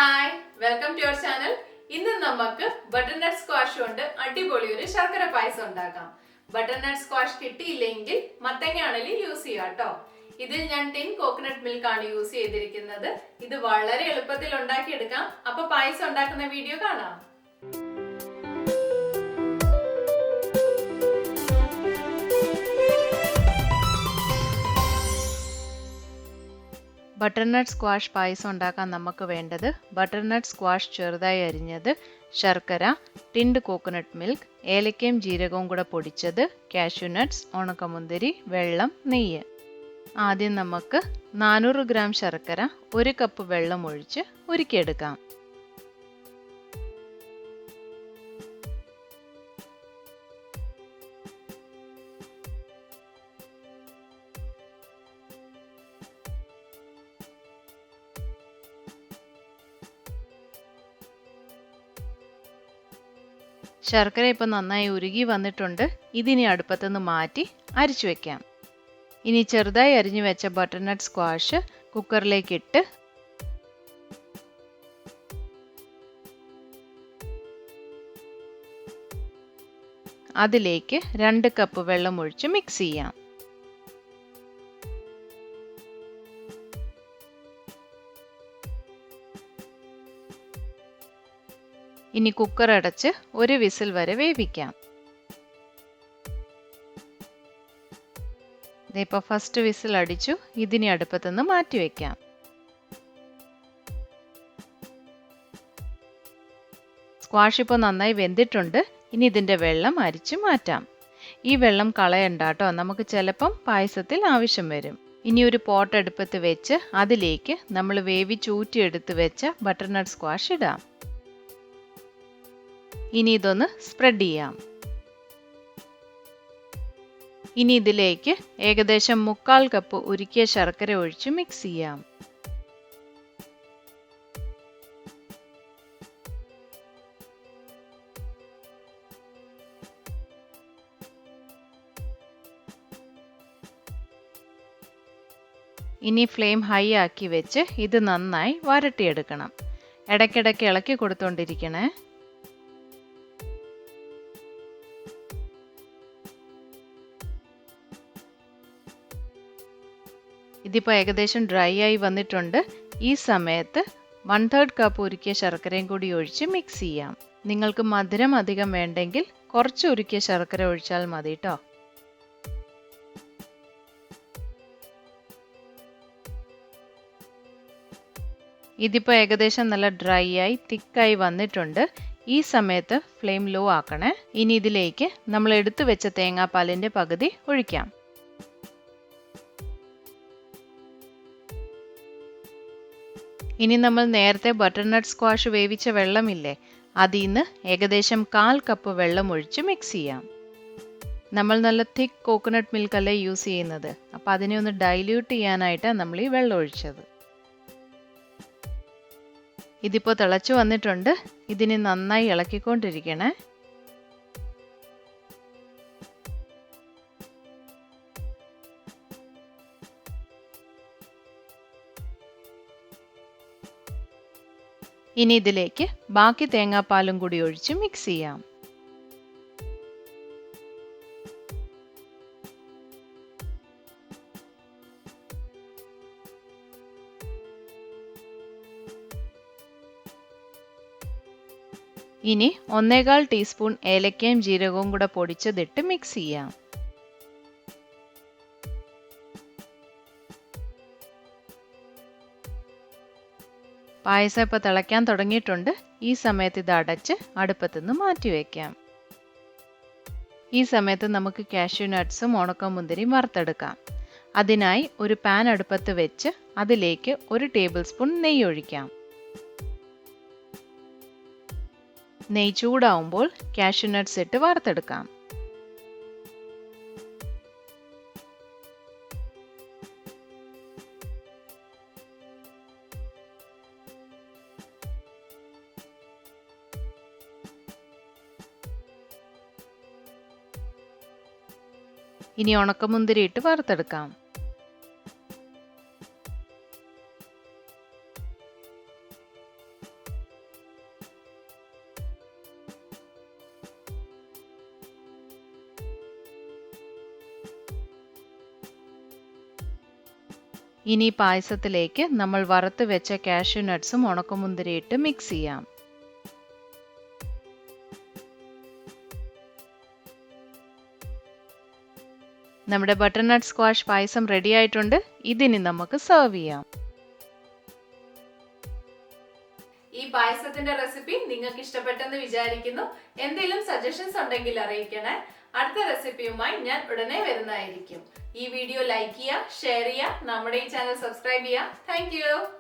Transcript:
Hi welcome to your channel. ഇന്ന് നമുക്ക് butternut squash കൊണ്ട് അടിപൊളി ഒരു ശർക്കര പായസം ഉണ്ടാക്കാം. ബട്ടർനട്ട് സ്ക്വാഷ് കിട്ടിയില്ലെങ്കിൽ മത്തങ്ങ ആണെങ്കിലും യൂസ് ചെയ്യാം കേട്ടോ. ഇതിൽ ഞാൻ ടിൻ കോക്കനട്ട് മിൽക്ക് ആണ് യൂസ് ചെയ്തിരിക്കുന്നത്. ഇത് വളരെ എളുപ്പത്തിൽ ഉണ്ടാക്കിയെടുക്കാം. അപ്പൊ പായസം ഉണ്ടാക്കുന്ന വീഡിയോ കാണാം. ബട്ടർനട്ട് സ്ക്വാഷ് പായസം ഉണ്ടാക്കാൻ നമുക്ക് വേണ്ടത് ബട്ടർനട്ട് സ്ക്വാഷ് ചെറുതായി അരിഞ്ഞത്, ശർക്കര, ടിൻഡ് കോക്കനട്ട് മിൽക്ക്, ഏലക്കയും ജീരകവും കൂടെ പൊടിച്ചത്, കാഷ്യൂ നട്ട്സ്, ഉണക്കമുന്തിരി, വെള്ളം, നെയ്യ്. ആദ്യം നമുക്ക് 400 ഗ്രാം ശർക്കര 1 കപ്പ് വെള്ളം ഒഴിച്ച് ഉരുക്കിയെടുക്കാം. ശർക്കര ഇപ്പോൾ നന്നായി ഉരുകി വന്നിട്ടുണ്ട്. ഇതിനി അടുപ്പത്തുനിന്ന് മാറ്റി അരിച്ചു വെക്കാം. ഇനി ചെറുതായി അരിഞ്ഞു വെച്ച ബട്ടർനട്ട് സ്ക്വാഷ് കുക്കറിലേക്ക് ഇട്ട് അതിലേക്ക് 2 കപ്പ് വെള്ളം ഒഴിച്ച് മിക്സ് ചെയ്യാം. ഇനി കുക്കർ അടച്ച് 1 വിസിൽ വരെ വേവിക്കാം. ഇപ്പോൾ ഫസ്റ്റ് വിസിൽ അടിച്ചു. ഇതിനി അടുപ്പത്തുനിന്ന് മാറ്റി വയ്ക്കാം. സ്ക്വാഷ് ഇപ്പോൾ നന്നായി വെന്തിട്ടുണ്ട്. ഇനി ഇതിൻ്റെ വെള്ളം അരിച്ചു മാറ്റാം. ഈ വെള്ളം കളയണ്ട കേട്ടോ, നമുക്ക് ചിലപ്പം പായസത്തിൽ ആവശ്യം വരും. ഇനി ഒരു പോട്ട് അടുപ്പത്ത് വെച്ച് അതിലേക്ക് നമ്മൾ വേവിച്ചൂറ്റിയെടുത്ത് വെച്ച ബട്ടർനട്ട് സ്ക്വാഷ് ഇടാം. ഇനി ഇതൊന്ന് സ്പ്രെഡ് ചെയ്യാം. ഇനി ഇതിലേക്ക് ഏകദേശം 3/4 കപ്പ് ഉരുക്കിയ ശർക്കര ഒഴിച്ച് മിക്സ് ചെയ്യാം. ഇനി ഫ്ലെയിം ഹൈ ആക്കി വെച്ച് ഇത് നന്നായി വരട്ടിയെടുക്കണം. ഇടയ്ക്കിടയ്ക്ക് ഇളക്കി കൊടുത്തോണ്ടിരിക്കണേ. ഇതിപ്പോൾ ഏകദേശം ഡ്രൈ ആയി വന്നിട്ടുണ്ട്. ഈ സമയത്ത് 1/3 കപ്പ് ഉരുക്കിയ ശർക്കരയും കൂടി ഒഴിച്ച് മിക്സ് ചെയ്യാം. നിങ്ങൾക്ക് മധുരം അധികം വേണ്ടെങ്കിൽ കുറച്ച് ഉരുക്കിയ ശർക്കര ഒഴിച്ചാൽ മതി കേട്ടോ. ഇതിപ്പോൾ ഏകദേശം നല്ല ഡ്രൈ ആയി തിക്കായി വന്നിട്ടുണ്ട്. ഈ സമയത്ത് ഫ്ലെയിം ലോ ആക്കണേ. ഇനി ഇതിലേക്ക് നമ്മൾ എടുത്തു വെച്ച തേങ്ങാപ്പാലിൻ്റെ പകുതി ഒഴിക്കാം. ഇനി നമ്മൾ നേരത്തെ ബട്ടർനട്ട് സ്ക്വാഷ് വേവിച്ച വെള്ളമില്ലേ, അതിൽ നിന്ന് ഏകദേശം 1/4 കപ്പ് വെള്ളം ഒഴിച്ച് മിക്സ് ചെയ്യാം. നമ്മൾ നല്ല തിക്ക് കോക്കനട്ട് മിൽക്ക് അല്ലേ യൂസ് ചെയ്യുന്നത്, അപ്പോൾ അതിനെ ഒന്ന് ഡൈല്യൂട്ട് ചെയ്യാനായിട്ടാണ് നമ്മൾ ഈ വെള്ളം ഒഴിച്ചത്. ഇതിപ്പോൾ തിളച്ചു വന്നിട്ടുണ്ട്. ഇതിനെ നന്നായി ഇളക്കിക്കൊണ്ടിരിക്കണേ. ഇനി ഇതിലേക്ക് ബാക്കി തേങ്ങാപ്പാലും കൂടി ഒഴിച്ച് മിക്സ് ചെയ്യാം. ഇനി 1/4 ടീസ്പൂൺ ഏലക്കയും ജീരകവും കൂടെ പൊടിച്ചതിട്ട് മിക്സ് ചെയ്യാം. പായസം ഇപ്പോൾ തിളയ്ക്കാൻ തുടങ്ങിയിട്ടുണ്ട്. ഈ സമയത്ത് ഇത് അടച്ച് അടുപ്പത്തുനിന്ന് മാറ്റി വയ്ക്കാം. ഈ സമയത്ത് നമുക്ക് കാഷ്യൂ നട്ട്സും ഉണക്കമുന്തിരിയും വറുത്തെടുക്കാം. അതിനായി ഒരു പാൻ അടുപ്പത്ത് വെച്ച് അതിലേക്ക് 1 ടേബിൾ സ്പൂൺ നെയ്യ് ഒഴിക്കാം. നെയ്യ് ചൂടാവുമ്പോൾ കാഷ്യൂ നട്ട്സ് ഇട്ട് വറുത്തെടുക്കാം. ഇനി ഉണക്കമുന്തിരി ഇട്ട് വറുത്തെടുക്കാം. ഇനി പായസത്തിലേക്ക് നമ്മൾ വറുത്ത് വെച്ച കാഷ്യൂ നട്ട്സും ഉണക്കമുന്തിരി ഇട്ട് മിക്സ് ചെയ്യാം. നമ്മുടെ ബട്ടർനട്ട് സ്ക്വാഷ് പായസം റെഡി ആയിട്ടുണ്ട്. ഇതിനി നമുക്ക് സെർവ് ചെയ്യാം. ഈ പായസത്തിന്റെ റെസിപ്പി നിങ്ങൾക്ക് ഇഷ്ടപ്പെട്ടെന്ന് വിചാരിക്കുന്നു. എന്തെങ്കിലും സജഷൻസ് ഉണ്ടെങ്കിൽ അറിയിക്കണേ. അടുത്ത റെസിപ്പിയുമായി ഞാൻ ഉടനെ വരുന്നതായിരിക്കും. ഈ വീഡിയോ ലൈക്ക് ചെയ്യുക, ഷെയർ ചെയ്യുക, നമ്മുടെ ഈ ചാനൽ സബ്സ്ക്രൈബ് ചെയ്യുക. Thank you.